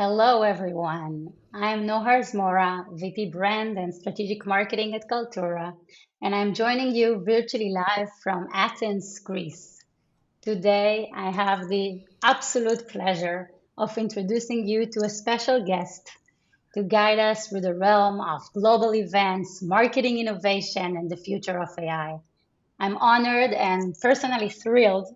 Hello, everyone. I'm Nohar Zmora, VP Brand and Strategic Marketing at Kaltura, and I'm joining you virtually live from Athens, Greece. Today, I have the absolute pleasure of introducing you to a special guest to guide us through the realm of global events, marketing innovation, and the future of AI. I'm honored and personally thrilled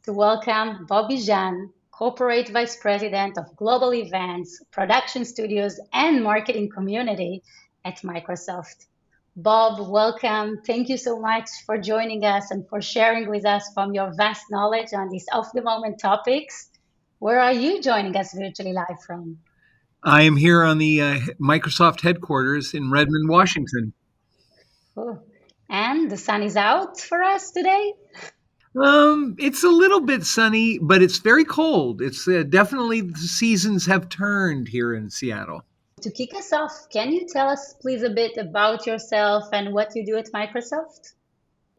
to welcome Bob Bejan, Corporate Vice President of Global Events, Production Studios, and Marketing Community at Microsoft. Bob, welcome. Thank you so much for joining us and for sharing with us from your vast knowledge on these off the moment topics. Where are you joining us virtually live from? I am here on the Microsoft headquarters in Redmond, Washington. Oh, and the sun is out for us today? It's a little bit sunny, but it's very cold. It's definitely the seasons have turned here in Seattle. To kick us off, can you tell us, please, a bit about yourself and what you do at Microsoft?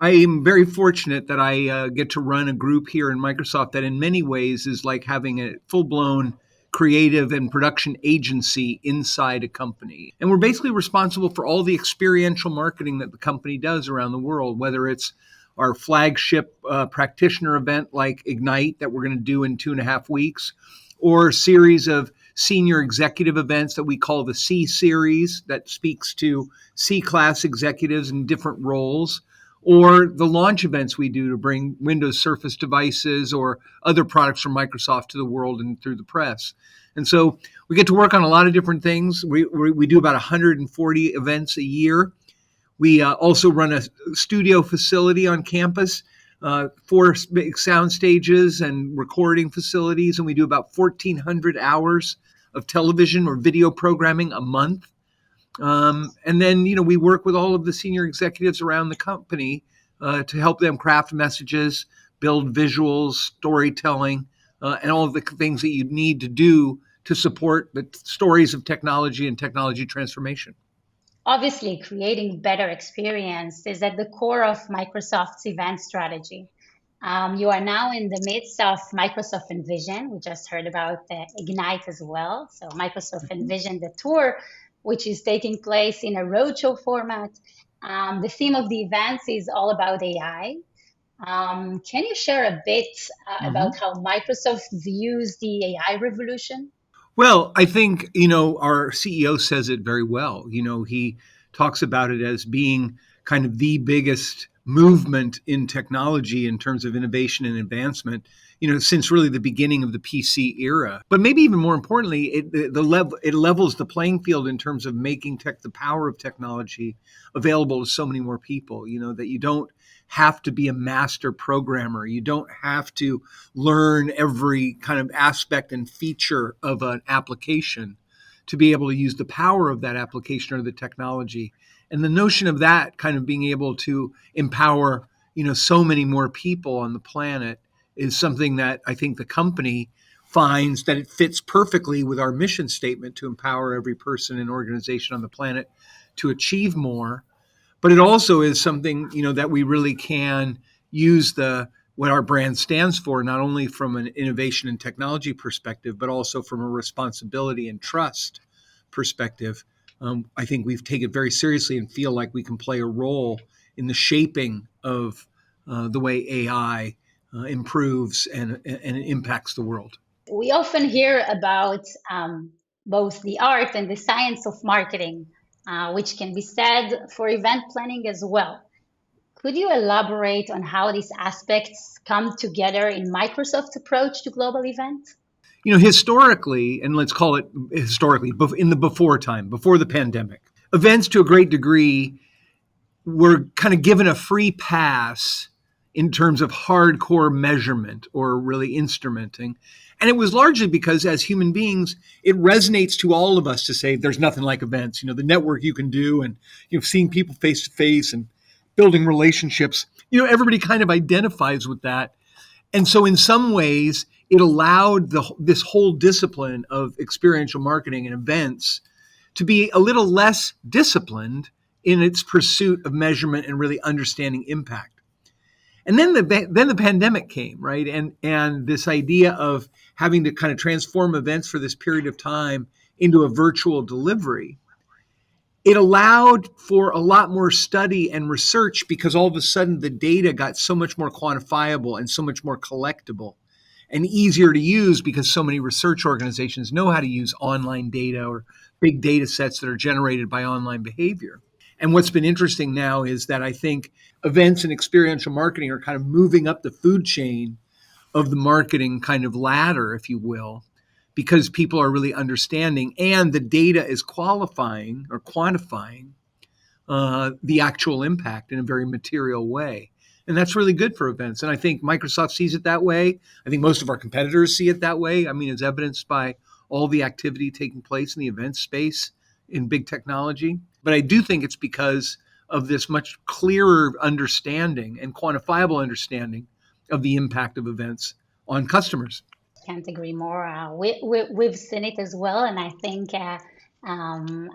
I am very fortunate that I get to run a group here in Microsoft that, in many ways, is like having a full blown creative and production agency inside a company. And we're basically responsible for all the experiential marketing that the company does around the world, whether it's our flagship practitioner event like Ignite that we're going to do in 2.5 weeks, or a series of senior executive events that we call the C series that speaks to C class executives in different roles, or the launch events we do to bring Windows Surface devices or other products from Microsoft to the world and through the press. And so we get to work on a lot of different things. We do about 140 events a year. We also run a studio facility on campus, 4 big sound stages and recording facilities, and we do about 1,400 hours of television or video programming a month. And then, we work with all of the senior executives around the company to help them craft messages, build visuals, storytelling, and all of the things that you need to do to support the stories of technology and technology transformation. Obviously, creating better experience is at the core of Microsoft's event strategy. You are now in the midst of Microsoft Envision. We just heard about the Ignite as well. So, Microsoft Envision, the tour, which is taking place in a roadshow format. The theme of the events is all about AI. Can you share a bit Mhm. about how Microsoft views the AI revolution? Well, I think, our CEO says it very well. He talks about it as being kind of the biggest movement in technology in terms of innovation and advancement, since really the beginning of the PC era. But maybe even more importantly, it levels the playing field in terms of making the power of technology available to so many more people, that you don't have to be a master programmer. You don't have to learn every kind of aspect and feature of an application to be able to use the power of that application or the technology. And the notion of that kind of being able to empower, so many more people on the planet is something that I think the company finds that it fits perfectly with our mission statement to empower every person and organization on the planet to achieve more. But it also is something, that we really can use the what our brand stands for, not only from an innovation and technology perspective, but also from a responsibility and trust perspective. I think we take it very seriously and feel like we can play a role in the shaping of the way AI improves and impacts the world. We often hear about both the art and the science of marketing, which can be said for event planning as well. Could you elaborate on how these aspects come together in Microsoft's approach to global events? Historically, and let's call it historically, in the before time, before the pandemic, events to a great degree were kind of given a free pass in terms of hardcore measurement or really instrumenting. And it was largely because, as human beings, it resonates to all of us to say there's nothing like events. The network you can do, and seeing people face to face and building relationships. Everybody kind of identifies with that. And so, in some ways, it allowed this whole discipline of experiential marketing and events to be a little less disciplined in its pursuit of measurement and really understanding impact. And then the pandemic came, right? And this idea of having to kind of transform events for this period of time into a virtual delivery, it allowed for a lot more study and research because all of a sudden the data got so much more quantifiable and so much more collectible and easier to use because so many research organizations know how to use online data or big data sets that are generated by online behavior. And what's been interesting now is that I think events and experiential marketing are kind of moving up the food chain of the marketing kind of ladder, if you will, because people are really understanding and the data is qualifying or quantifying the actual impact in a very material way. And that's really good for events. And I think Microsoft sees it that way. I think most of our competitors see it that way. I mean, it's evidenced by all the activity taking place in the event space in big technology. But I do think it's because of this much clearer understanding and quantifiable understanding of the impact of events on customers. Can't agree more. We've seen it as well, and I think you and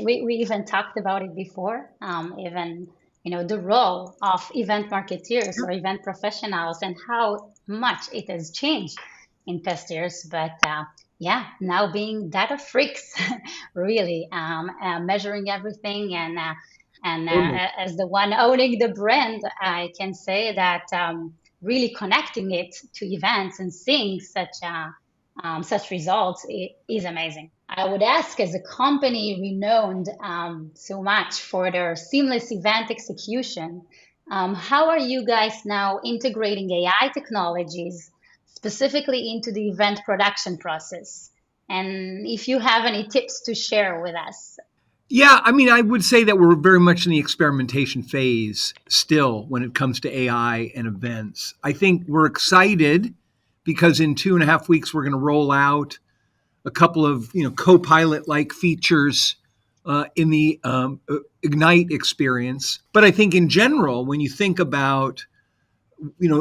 we even talked about it before. Even the role of event marketeers or event professionals and how much it has changed in past years. But yeah, now being data freaks, really measuring everything and as the one owning the brand, I can say that. Really connecting it to events and seeing such results is amazing. I would ask, as a company renowned so much for their seamless event execution, how are you guys now integrating AI technologies specifically into the event production process? And if you have any tips to share with us. Yeah, I mean, I would say that we're very much in the experimentation phase still when it comes to AI and events. I think we're excited because in 2.5 weeks we're going to roll out a couple of co-pilot like features in the Ignite experience. But I think in general, when you think about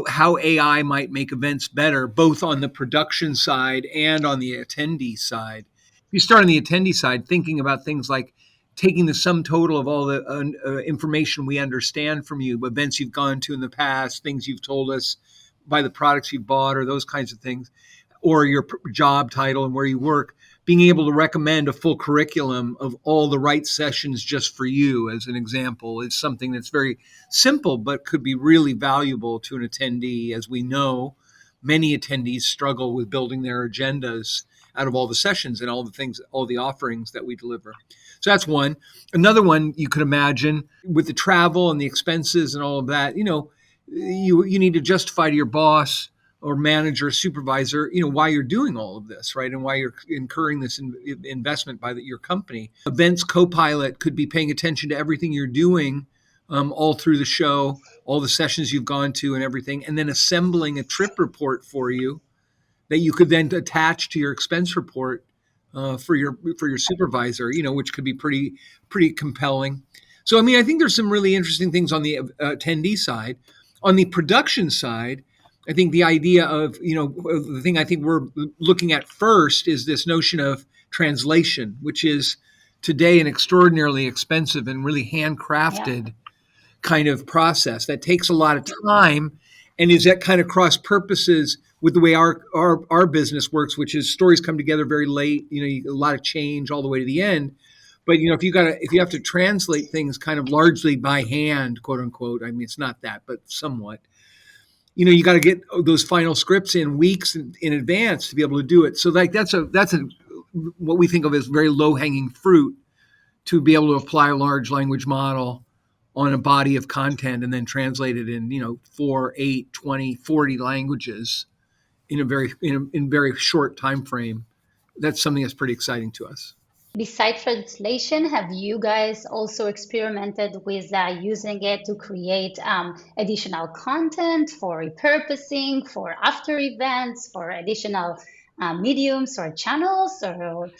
how AI might make events better, both on the production side and on the attendee side. If you start on the attendee side, thinking about things like taking the sum total of all the information we understand from you, events you've gone to in the past, things you've told us by the products you've bought, or those kinds of things, or your job title and where you work, being able to recommend a full curriculum of all the right sessions just for you, as an example, is something that's very simple but could be really valuable to an attendee. As we know, many attendees struggle with building their agendas out of all the sessions and all the things, all the offerings that we deliver. So that's one. Another one you could imagine with the travel and the expenses and all of that, you need to justify to your boss or manager, supervisor, why you're doing all of this, right? And why you're incurring this investment by your company. Events co-pilot could be paying attention to everything you're doing all through the show, all the sessions you've gone to and everything, and then assembling a trip report for you that you could then attach to your expense report for your supervisor, which could be pretty compelling. So I mean, I think there's some really interesting things on the attendee side. On the production side, I think the idea of the thing I think we're looking at first is this notion of translation, which is today an extraordinarily expensive and really Yeah. handcrafted kind of process that takes a lot of time and is at kind of cross purposes with the way our business works, which is stories come together very late, a lot of change all the way to the end. But if you have to translate things kind of largely by hand, quote unquote, I mean it's not that, but somewhat, you got to get those final scripts in weeks in advance to be able to do it. So like that's a what we think of as very low hanging fruit to be able to apply a large language model on a body of content and then translate it in 4, 8, 20, 40 languages in very short time frame. That's something that's pretty exciting to us. Besides translation, have you guys also experimented with using it to create additional content for repurposing, for after events, for additional mediums or channels, or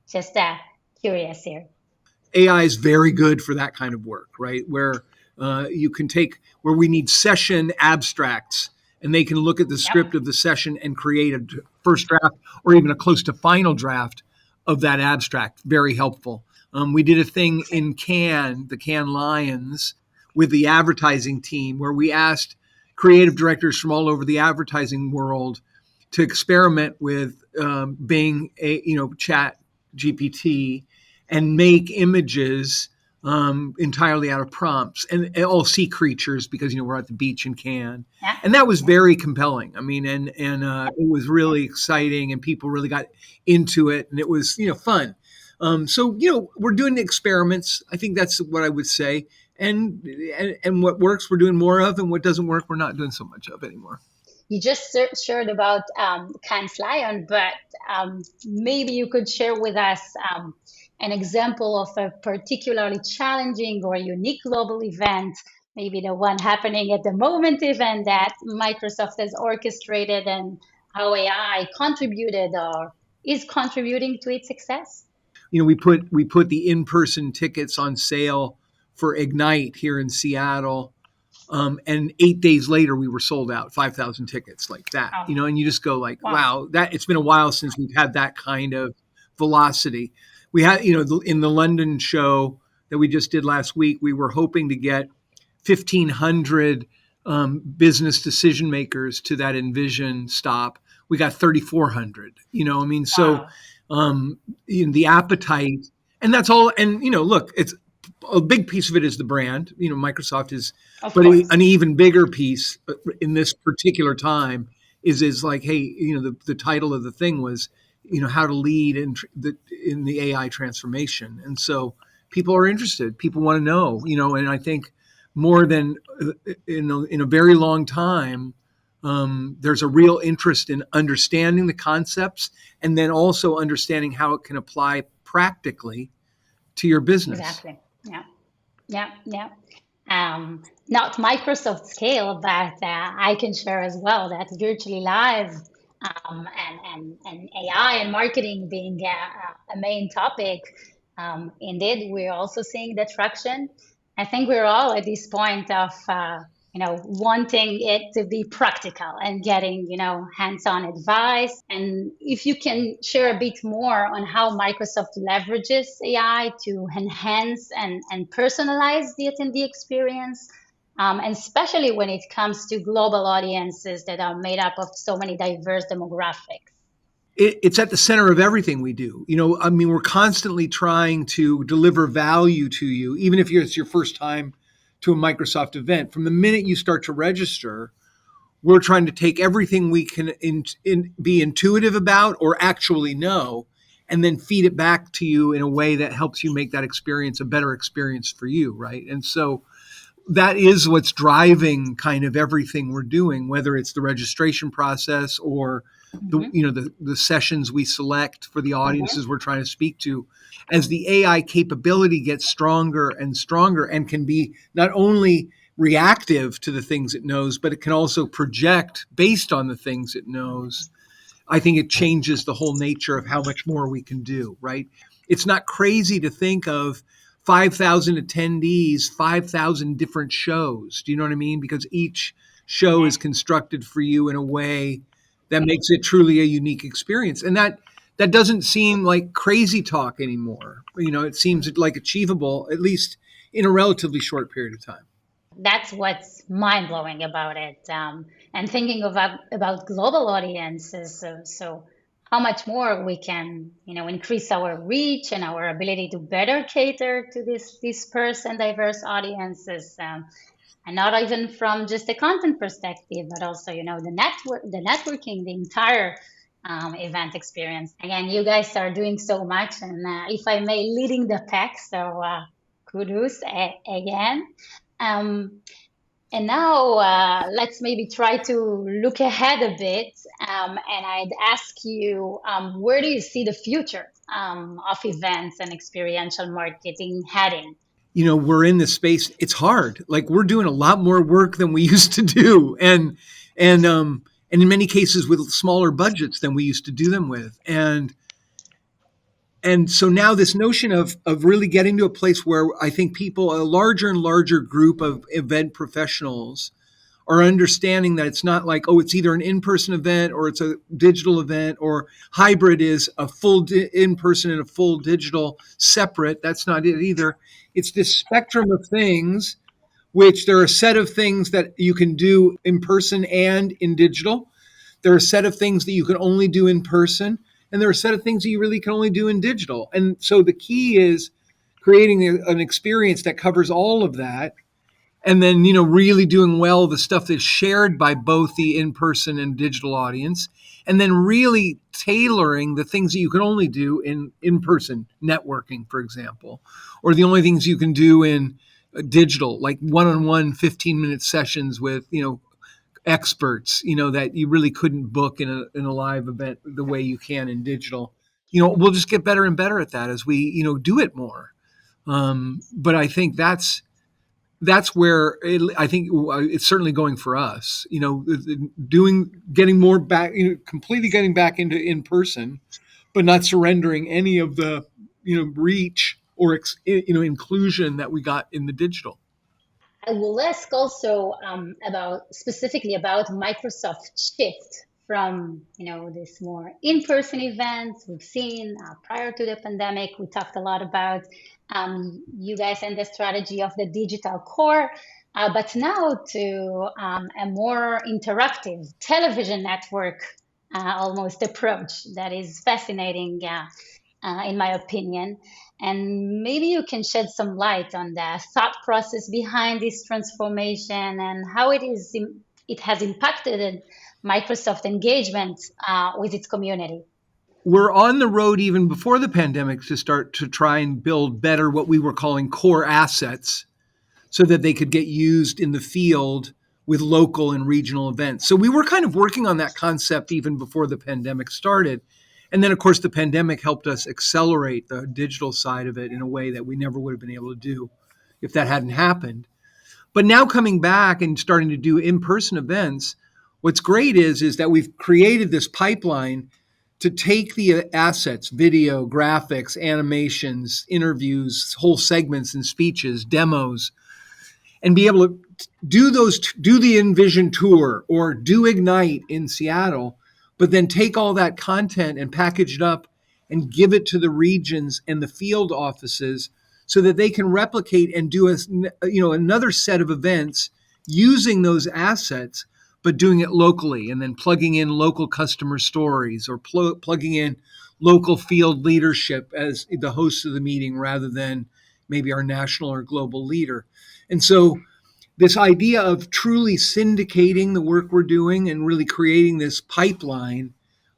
just curious here? AI is very good for that kind of work, right? Where you can take where we need session abstracts, and they can look at the Yep. script of the session and create a first draft or even a close to final draft of that abstract. Very helpful. We did a thing in the Cannes Lions, with the advertising team, where we asked creative directors from all over the advertising world to experiment with Bing, Chat GPT, and make images entirely out of prompts and all sea creatures because we're at the beach in Cannes, Yeah. and that was very compelling. I mean, and it was really exciting, and people really got into it, and it was fun. So we're doing experiments. I think that's what I would say, and what works we're doing more of, and what doesn't work we're not doing so much of anymore. You just shared about Cannes Lion, but maybe you could share with us an example of a particularly challenging or unique global event, maybe the one happening at the moment event that Microsoft has orchestrated, and how AI contributed or is contributing to its success. We put the in-person tickets on sale for Ignite here in Seattle, and 8 days later we were sold out, 5,000 tickets, like that. Oh, And you just go like, wow. wow, that it's been a while since we've had that kind of velocity. We had, in the London show that we just did last week, we were hoping to get 1,500 business decision makers to that Envision stop. We got 3,400. I mean, so Wow. the appetite, and that's all. And look, it's a big piece of it is the brand. Microsoft is, Of but course. an even bigger piece in this particular time is like, hey, the title of the thing was, how to lead in the AI transformation, and so people are interested. People want to know, and I think more than in a very long time, there's a real interest in understanding the concepts and then also understanding how it can apply practically to your business. Exactly. Yeah. Yeah. Yeah. Not Microsoft scale, but I can share as well that virtually live and AI and marketing being a main topic. Indeed, we're also seeing the traction. I think we're all at this point of wanting it to be practical and getting hands-on advice. And if you can share a bit more on how Microsoft leverages AI to enhance and personalize the attendee experience, and especially when it comes to global audiences that are made up of so many diverse demographics. It's at the center of everything we do. I mean, we're constantly trying to deliver value to you, even if it's your first time to a Microsoft event. From the minute you start to register, we're trying to take everything we can be intuitive about or actually know, and then feed it back to you in a way that helps you make that experience a better experience for you, right? And so that is what's driving kind of everything we're doing, whether it's the registration process or Mhm, the sessions we select for the mhm. audiences we're trying to speak to. As the AI capability gets stronger and stronger and can be not only reactive to the things it knows, but it can also project based on the things it knows. I think it changes the whole nature of how much more we can do, right? It's not crazy to think of 5,000 attendees, 5,000 different shows. Do you know what I mean? Because each show is Yeah. constructed for you in a way that makes it truly a unique experience. And that doesn't seem like crazy talk anymore. It seems like achievable, at least in a relatively short period of time. That's what's mind blowing about it. And thinking about global audiences, so how much more we can, increase our reach and our ability to better cater to this dispersed and diverse audiences, and not even from just a content perspective, but also, the networking, the entire event experience. Again, you guys are doing so much, and if I may, leading the pack. So kudos again. Um, and now let's maybe try to look ahead a bit. And I'd ask you, where do you see the future of events and experiential marketing heading? We're in this space. It's hard. Like, we're doing a lot more work than we used to do, and in many cases with smaller budgets than we used to do them with. And so now this notion of really getting to a place where I think people, a larger and larger group of event professionals, are understanding that it's not like, oh, it's either an in-person event or it's a digital event, or hybrid is a full in-person and a full digital separate. That's not it either. It's this spectrum of things which there are a set of things that you can do in person and in digital. There are a set of things that you can only do in person, and there are a set of things that you really can only do in digital. And so the key is creating an experience that covers all of that, and then really doing well the stuff that's shared by both the in-person and digital audience, and then really tailoring the things that you can only do in in-person networking, for example, or the only things you can do in digital, like one-on-one 15-minute sessions with experts, that you really couldn't book in a live event the way you can in digital. We'll just get better and better at that as we do it more. But I think that's where I think it's certainly going for us. Getting more back, completely getting back into in person, but not surrendering any of the reach or inclusion that we got in the digital. I will ask also about specifically about Microsoft's shift from this more in-person events we've seen prior to the pandemic. We talked a lot about you guys and the strategy of the digital core, but now to a more interactive television network almost approach that is fascinating. In my opinion. And maybe you can shed some light on the thought process behind this transformation and how it has impacted Microsoft engagement with its community. We're on the road even before the pandemic to start to try and build better what we were calling core assets so that they could get used in the field with local and regional events. So we were kind of working on that concept even before the pandemic started. And then, of course, the pandemic helped us accelerate the digital side of it in a way that we never would have been able to do if that hadn't happened. But now coming back and starting to do in-person events, what's great is that we've created this pipeline to take the assets, video, graphics, animations, interviews, whole segments and speeches, demos, and be able to do the Envision tour or do Ignite in Seattle, but then take all that content and package it up and give it to the regions and the field offices so that they can replicate and do another set of events using those assets, but doing it locally, and then plugging in local customer stories or plugging in local field leadership as the host of the meeting rather than maybe our national or global leader. And so this idea of truly syndicating the work we're doing and really creating this pipeline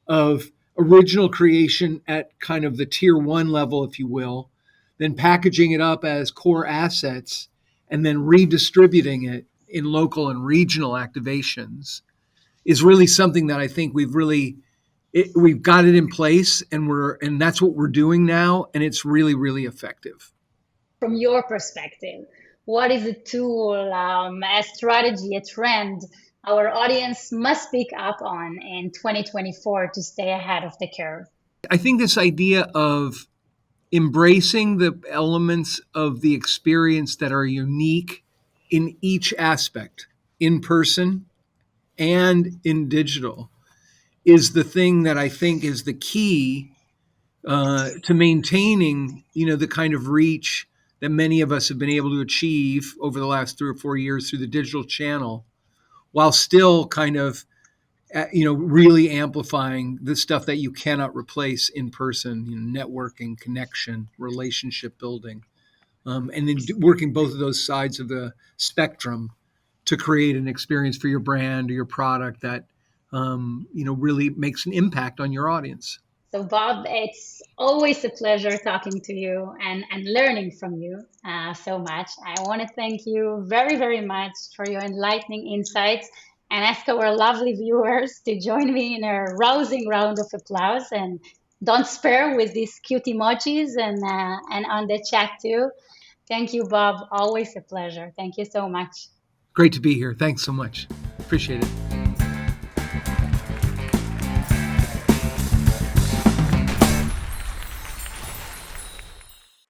of original creation at kind of the tier one level, if you will, then packaging it up as core assets and then redistributing it in local and regional activations is really something that I think we've got it in place, and that's what we're doing now, and it's really, really effective. From your perspective, what is a tool, a strategy, a trend our audience must pick up on in 2024 to stay ahead of the curve? I think this idea of embracing the elements of the experience that are unique in each aspect, in person and in digital, is the thing that I think is the key to maintaining, the kind of reach that many of us have been able to achieve over the last 3 or 4 years through the digital channel, while still kind of, really amplifying the stuff that you cannot replace in person, networking, connection, relationship building, and then working both of those sides of the spectrum to create an experience for your brand or your product that, really makes an impact on your audience. So, Bob, it's always a pleasure talking to you and learning from you so much. I want to thank you very, very much for your enlightening insights and ask our lovely viewers to join me in a rousing round of applause and don't spare with these cute emojis and on the chat too. Thank you, Bob. Always a pleasure. Thank you so much. Great to be here. Thanks so much. Appreciate it.